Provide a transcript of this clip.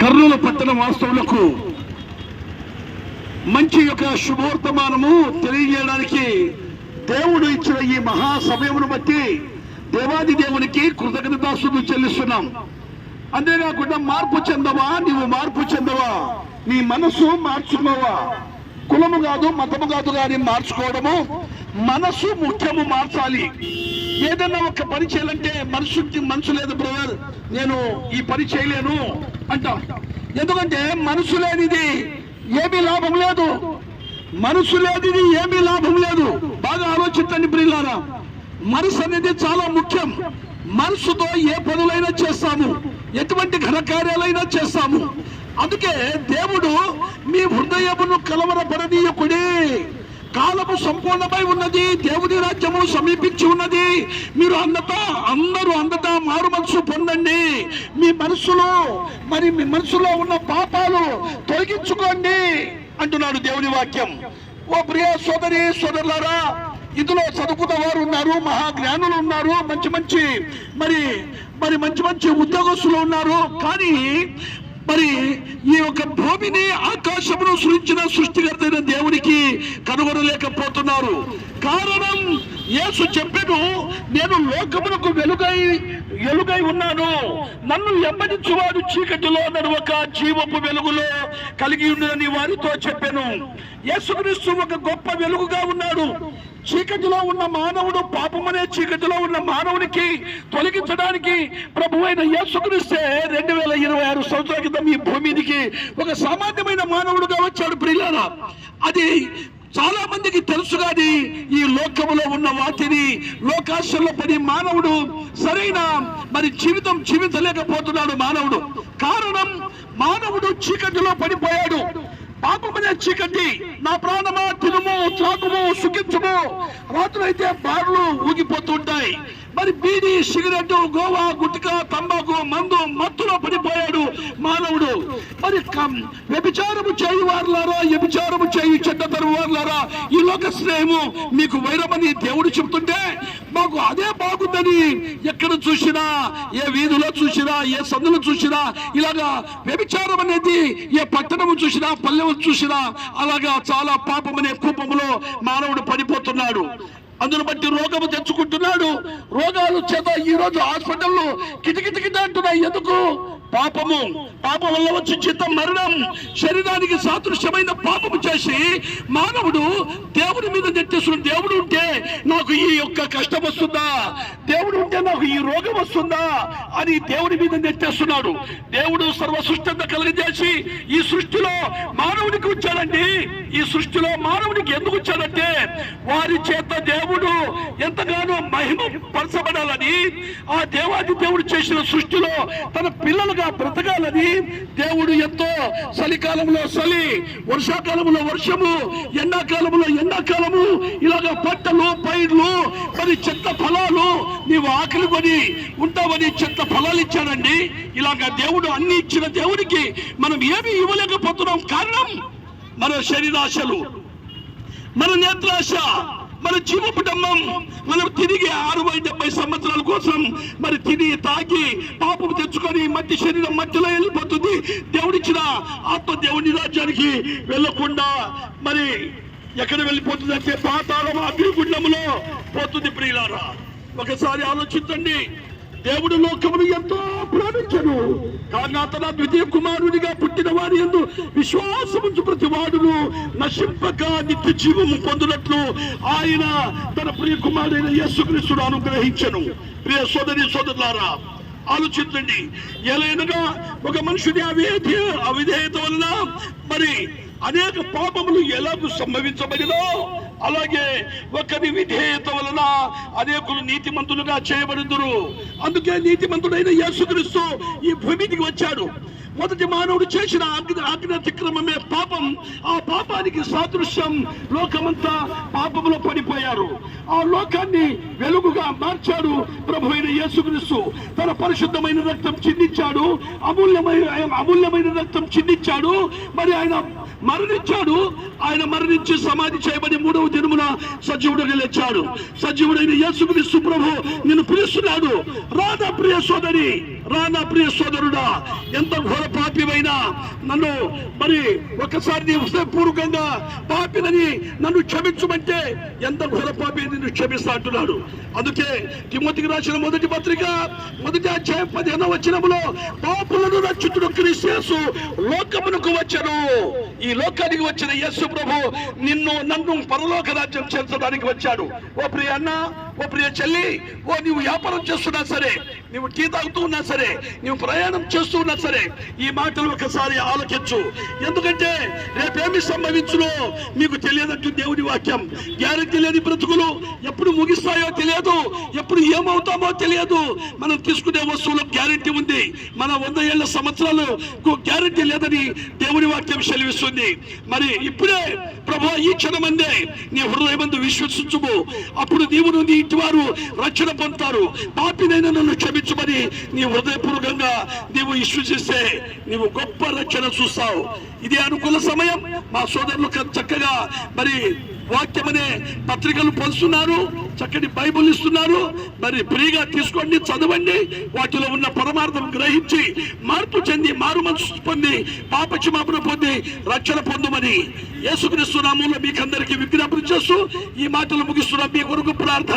కర్నూలు పట్టణ వాస్తవులకు మంచి యొక్క శుభవర్తమానము తెలియజేయడానికి దేవుడు ఇచ్చిన ఈ మహా సమయమును బట్టి దేవాది దేవునికి కృతజ్ఞతాస్తుతులు చెల్లిస్తున్నాం. అంతేకాకుండా మార్పు చెందవా, నీవు మార్పు చెందవా, నీ మనసు మార్చుకోవా. కులము కాదు, మతము కాదు, కానీ మార్చుకోవడము మనసు ముఖ్యము. మార్చాలి. ఏదన్నా ఒక పని చేయాలంటే మనసు లేదు బ్రదర్, నేను ఈ పని చేయలేను అంటాం. ఎందుకంటే మనసు లేనిది ఏమీ లాభం లేదు. మనసు లేనిది ఏమీ లాభం లేదు. బాగా ఆలోచించండి ప్రియులారా, మనసు అనేది చాలా ముఖ్యం. మనసుతో ఏ పనులైనా చేస్తాము, ఎటువంటి ఘనకార్యాలైనా చేస్తాము. అందుకే దేవుడు మీ హృదయమును కలవరపడనీయకుడి, కాలము సంపూర్ణమై ఉన్నది, దేవుని రాజ్యము సమీపించి ఉన్నది, మీరు అందరూ అందటా మారు మనసు పొందండి. మీ మనసులో ఉన్న పాపాలు తొలగించుకోండి అంటున్నాడు దేవుని వాక్యం. ఓ ప్రియ సోదరి సోదరులారా, ఇందులో చదువుకున్న వారు ఉన్నారు, మహాజ్ఞానులు ఉన్నారు, మంచి మంచి ఉద్యోగస్తులు ఉన్నారు. కానీ మరి ఈ యొక్క భూమిని ఆకాశమును సృష్టించిన సృష్టికర్తైన దేవునికి కనుగొనలేకపోతున్నారు. కారణం యేసు చెప్పెను, నేను లోకమునకు వెలుగై ఉన్నాను, నన్ను వెంబడించువాడు చీకటిలో నడవక జీవపు వెలుగులో కలిగి ఉండని వారితో చెప్పెను. యేసుక్రీస్తు ఒక గొప్ప వెలుగుగా ఉన్నాడు. చీకటిలో ఉన్న మానవుడు, పాపమనే చీకటిలో ఉన్న మానవునికి తొలగించడానికి ప్రభువైన యేసుక్రీస్తే 2026 సంవత్సరాల క్రితం ఈ భూమికి ఒక సామాన్యమైన మానవుడుగా వచ్చాడు ప్రియులారా. అది చాలా మందికి తెలుసు. కానీ ఈ లోకములో ఉన్న వాటిని లోకాశల్లో పడి మానవుడు సరైన జీవితం జీవించలేకపోతున్నాడు మానవుడు. కారణం మానవుడు చీకటిలో పడిపోయాడు. పాపమనే చీకటి. నా ప్రాణమా తినుము, త్రాగుము, సుఖించుము. రాత్రులైతే బార్లు ఊగిపోతుంటాయి. బీడి, సిగరెట్, గోవా, గుట్కా, తంబాకు, మందు, మత్తులో పడిపోయాడు మానవుడు. వ్యభిచారము చేయు వారులారా, వ్యభిచారము చేయు చెడ్డతరు వారులారా, ఈ లోక స్నేహము మీకు వైరమని దేవుడు చెప్తుంటే మాకు అదే బాగుందని ఎక్కడ చూసినా, ఏ వీధిలో చూసినా, ఏ సందులో చూసినా ఇలాగా వ్యభిచారం అనేది, ఏ పట్టణము చూసినా, పల్లెము చూసినా అలాగా చాలా పాపం అనే కూపములో మానవుడు పడిపోతున్నాడు. అందును బట్టి రోగము తెచ్చుకుంటున్నాడు. రోగాలు చేత ఈ రోజు హాస్పిటల్లో కిటకిట అంటున్నాయి. ఎందుకు? పాపం వల్ల వచ్చి చిత్తం మరణం. శరీరానికి సాదృశ్యమైన పాపము చేసి మానవుడు దేవుడి మీద నెట్టేస్తున్నాడు. దేవుడు ఉంటే నాకు ఈ యొక్క కష్టం వస్తుందా, దేవుడు ఉంటే నాకు ఈ రోగం వస్తుందా అని దేవుడి మీద నెట్టేస్తున్నాడు. దేవుడు సర్వ సృష్టి అంతా కలుగజేసి ఈ సృష్టిలో మానవుడికి ఉంచాడండి. ఈ సృష్టిలో మానవుడికి ఎందుకు వచ్చాడంటే వారి చేత దేవుడు ఎంతగానో మహిమ పరచబడాలని, ఆ దేవాది దేవుడు చేసిన సృష్టిలో తన పిల్లలుగా బ్రతకాలని దేవుడు ఎంతో చలికాలంలో చలి, వర్షాకాలంలో వర్షము, ఎండాకాలంలో ఎండాకాలము, ఇలాగ పంటలు, పైర్లు, చెత్త ఫలాలు, నీవు ఆకలి కొని ఉంటావని చెత్త ఫలాలు ఇచ్చాడండి. ఇలాగ దేవుడు అన్ని ఇచ్చిన దేవుడికి మనం ఏమి ఇవ్వలేకపోతున్నాం. కారణం మన శరీరాశలు, మన నేత్రాశ, మన జీవపుటమ్మం. మనం తిరిగి 60-70 సంవత్సరాల కోసం తిని తాగి పాపం తెచ్చుకొని మట్టి శరీరం మట్టిలో వెళ్ళిపోతుంది. దేవుడిచ్చిన ఆత్మ దేవుని రాజ్యానికి వెళ్ళకుండా ఎక్కడ వెళ్ళిపోతుందంటే పాతాళం, అగ్నిగుండములో పోతుంది. ప్రియులారా, ఒకసారి ఆలోచించండి. దేవుడు లోకమును ఎంతో ప్రేమించను, కానీ అతను ద్వితీయ కుమారునిగా పుట్టిన వారి యందు విశ్వాసముంచు ప్రతి వాడును నశింపక నిత్య జీవము పొందునట్లు ఆయన తన ప్రియ కుమారుడైన యేసుక్రీస్తును అనుగ్రహించను. ప్రియ సోదరి సోదరులారా, ఆలోచించండి. ఎలాగనగా ఒక మనుషుని అవిధేయత వలన అనేక పాపములు ఎలాగూ సంభవించబడినో, అలాగే ఒకరి విధేయత వలన అనేకులు నీతిమంతులుగా చేయబడుదురు. అందుకే నీతిమంతుడైన యేసుక్రీస్తు ఈ భూమికి వచ్చాడు. మొదటి మానవుడు చేసిన అతిక్రమమే పాపం. ఆ పాపానికి సాదృశ్యం లోకమంతా పాపములో పడిపోయారు. ఆ లోకాన్ని వెలుగుగా మార్చాడు ప్రభువైన యేసుక్రీస్తు. తన పరిశుద్ధమైన రక్తం చిందించాడు, అమూల్యమైన రక్తం చిందించాడు. ఆయన మరణించాడు. ఆయన మరణించి సమాధి చేయబడి 3వ దినమున సజీవుడుగా లేచాడు. సజీవుడైన యేసుక్రీస్తు ప్రభు నిన్ను పిలుస్తున్నాడు. రాధా ప్రియ సోదరి, రా నా ప్రియ సోదరుడా, ఎంత ఘోర పాపివైనా నన్ను మరి ఒకసారి నీ హృదయపూర్వకంగా పాపినని నన్ను క్షమించమంటే ఎంత ఘోర పాపి నిన్ను క్షమిస్తా అంటున్నాడు. అందుకే తిమోతికి రాసిన మొదటి పత్రిక 1వ అధ్యాయం 15వ వచనములో పాపులను రక్షించుటకు క్రీస్తు యేసు లోకమునకు వచ్చెను. ఈ లోకానికి వచ్చిన యేసు ప్రభు నిన్ను నన్ను పరలోక రాజ్యం చేర్చడానికి వచ్చాడు. ఓ ప్రియ అన్న, ఓ ప్రియ చెల్లి, ఓ నీవు వ్యాపారం చేస్తున్నా సరే, నీవు టీ తాగుతూ ఉన్నా సరే, నీవు ప్రయాణం చేస్తూ ఉన్నా సరే, ఈ మాటలు ఒకసారి ఆలోచించు. ఎందుకంటే రేపేమి సంభవించునో మీకు తెలియదంటూ దేవుని వాక్యం. గ్యారెంటీ లేని బ్రతుకులు ఎప్పుడు ముగిస్తాయో తెలియదు, ఎప్పుడు ఏమవుతామో తెలియదు. మనం తీసుకునే వస్తువులకు గ్యారెంటీ ఉంది, మన 100 ఏళ్ల సంవత్సరాలకు గ్యారెంటీ లేదని దేవుని వాక్యం సెలవిస్తుంది. మరి ఇప్పుడే ప్రభు ఈ క్షణమందే నీ హృదయమందు విశ్వసించుము, అప్పుడు నీవు నీ ఇంటి వారు రక్షణ పొందుతారు. పాపినైనా నన్ను క్షమించమని నీ హృదయపూర్వకంగా నీవు విశ్వసిస్తే నీవు గొప్ప రక్షణ చూస్తావు. ఇదే అనుకూల సమయం. మా సోదరులు చక్కగా మరి వాక్యం అనే పత్రికలు పంచుతున్నారు, చక్కటి బైబుల్ ఇస్తున్నారు. మరి ఫ్రీగా తీసుకోండి, చదవండి. వాటిలో ఉన్న పరమార్థం గ్రహించి మార్పు చెంది మారు మనసు పొంది పాపక్షమాపణ పొంది రక్షణ పొందమని యేసుక్రీస్తు నామములో మీకందరికీ విజ్ఞాపన చేస్తూ ఈ మాటలు ముగిస్తున్నాం. మీ కొరకు ప్రార్థన.